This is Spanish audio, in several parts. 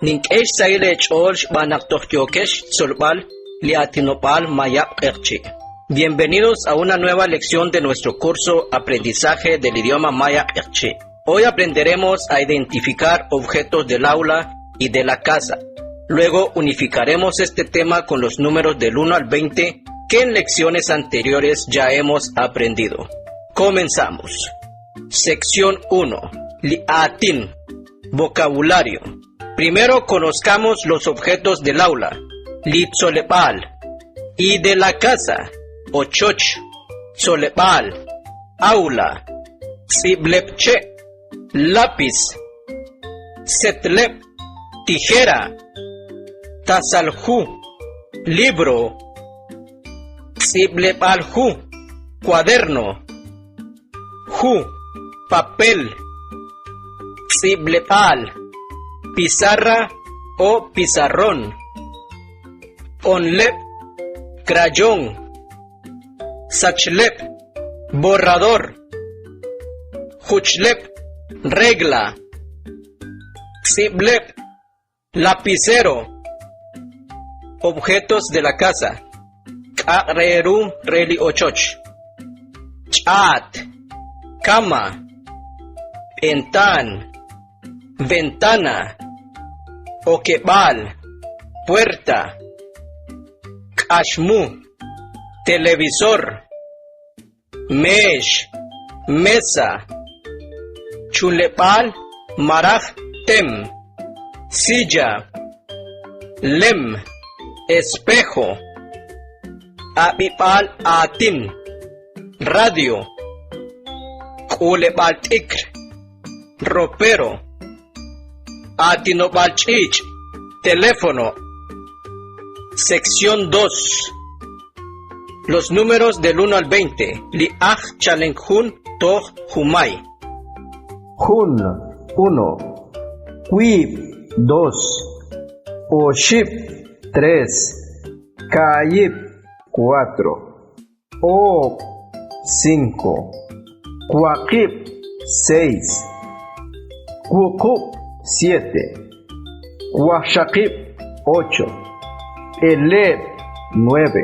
Ninkesh saile chorch banaktohyokesh solbal liatinopal mayap erchi. Bienvenidos a una nueva lección de nuestro curso Aprendizaje del idioma maya erchi. Hoy aprenderemos a identificar objetos del aula y de la casa. Luego unificaremos este tema con los números del 1 al 20 que en lecciones anteriores ya hemos aprendido. Comenzamos. Sección 1. Liatin. Vocabulario. Primero conozcamos los objetos del aula. Litzolepal. Y de la casa. Ochoch. Solepal. Aula. Tziblepche. Lápiz. Setlep. Tijera. Tasalhu. Libro. Tziblepalhu. Cuaderno. Ju. Papel. Tziblepal. Pizarra o pizarrón. Onlep. Crayón. Sachlep. Borrador. Juchlep. Regla. Tziblep. Lapicero. Objetos de la casa. K'reru reli ochoch. Chat. Cama. Ventana. Oquebal. Puerta. Kashmu. Televisor. Mesh. Mesa. Chulepal. Maraj. Tem. Silla. Lem. Espejo. Abipal. Atin. Radio. Kulepal tikr. Ropero. Atinopal chich. Teléfono. Sección 2. Los números del 1 al 20. Liaj chalenjun toj humay. Jun 1. Quib 2. Oship 3. Kayib 4. O 5. Kwakib 6. Kwukub 7. Kwashakib 8. Eleb 9.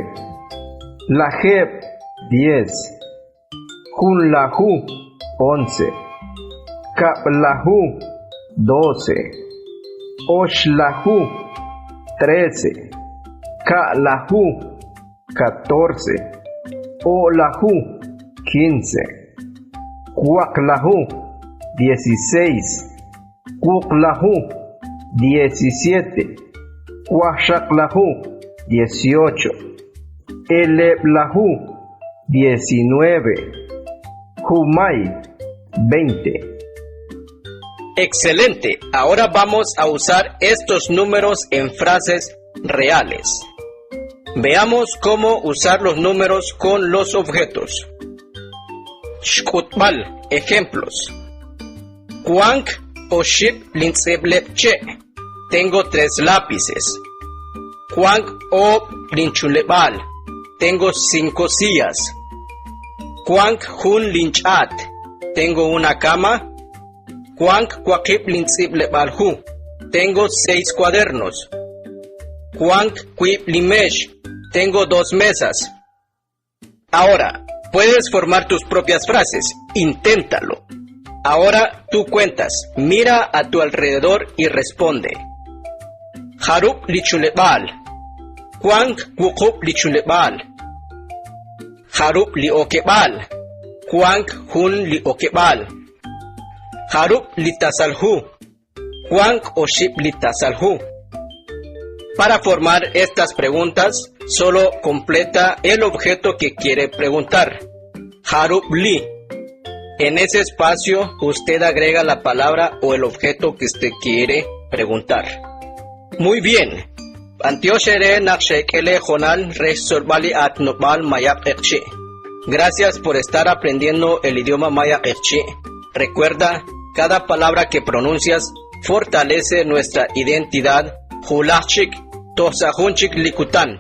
Lajeb 10. Kunlahu 11. Kaplahu 12. Oshlahu 13. Kalahu 14. Olahu 15. Kwaklahu 16. Kwuklahu 17. Kwashaklahu 18. Eleblahu 19. Humay 20. Excelente. Ahora vamos a usar estos números en frases reales. Veamos cómo usar los números con los objetos. Shkutbal. Ejemplos. Kuank o ship lintzeblepche. Tengo 3 lápices. Kuank o linchulebal. Tengo 5 sillas. Kuank hun linchat. Tengo una cama. Kuank kwakib lintziblebalhu. Tengo 6 cuadernos. Kuank kwib limesh. Tengo 2 mesas. Ahora, puedes formar tus propias frases. Inténtalo. Ahora tú cuentas. Mira a tu alrededor y responde. Harup lichulebal. Kuank kwukub lichulebal. Harup li okebal. Kuank hun li okebal. Harup li tasalhu. Kuank o ship li tasalhu. Para formar estas preguntas, solo completa el objeto que quiere preguntar. Harup li. En ese espacio, usted agrega la palabra o el objeto que usted quiere preguntar. Muy bien. Antioshere nakshekele jonal resolvali atnopal mayap erchi. Gracias por estar aprendiendo el idioma maya erchi. Recuerda, cada palabra que pronuncias fortalece nuestra identidad. Hulachik tosahunchik likutan.